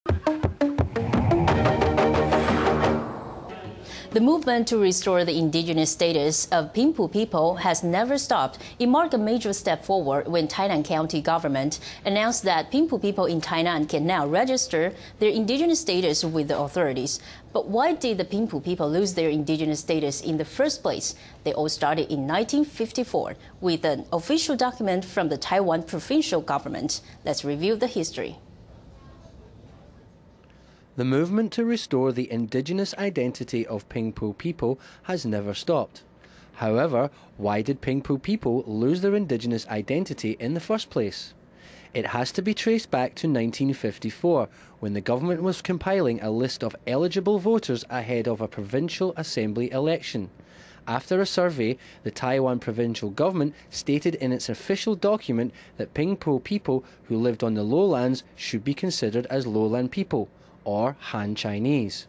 The movement to restore the indigenous status of Pingpu people has never stopped. It marked a major step forward when Tainan County Government announced that Pingpu people in Tainan can now register their indigenous status with the authorities. But why did the Pingpu people lose their indigenous status in the first place? They all started in 1954 with an official document from the Taiwan Provincial Government. Let's review the history. The movement to restore the indigenous identity of Pingpu people has never stopped. However, why did Pingpu people lose their indigenous identity in the first place? It has to be traced back to 1954, when the government was compiling a list of eligible voters ahead of a provincial assembly election. After a survey, the Taiwan Provincial Government stated in its official document that Pingpu people who lived on the lowlands should be considered as lowland people, or Han Chinese.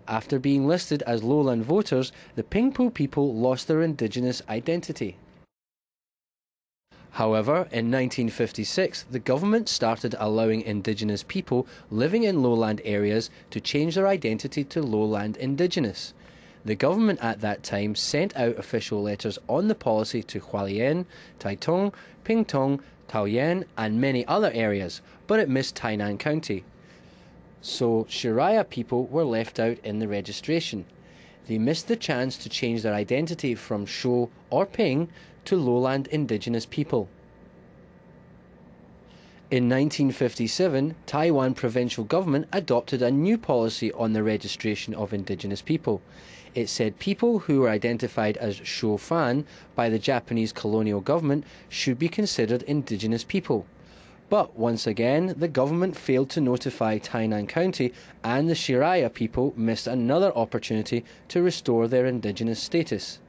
After being listed as lowland voters, the Pingpu people lost their indigenous identity. However, in 1956, the government started allowing indigenous people living in lowland areas to change their identity to lowland indigenous. The government at that time sent out official letters on the policy to Hualien, Taitung, Pingtung, Taoyuan and many other areas, but it missed Tainan County. So Shiraya people were left out in the registration. They missed the chance to change their identity from Sho or Ping to lowland indigenous people. In 1957, Taiwan Provincial Government adopted a new policy on the registration of indigenous people. It said people who were identified as Sho Fan by the Japanese colonial government should be considered indigenous people. But once again, the government failed to notify Tainan County, and the Shiraya people missed another opportunity to restore their indigenous status.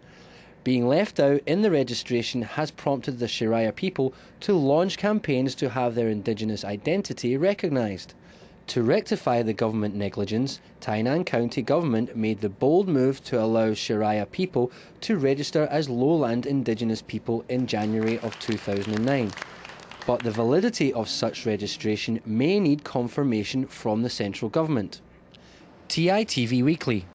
Being left out in the registration has prompted the Shiraya people to launch campaigns to have their indigenous identity recognised. To rectify the government negligence, Tainan County Government made the bold move to allow Shiraya people to register as lowland indigenous people in January of 2009. But the validity of such registration may need confirmation from the central government. TITV Weekly.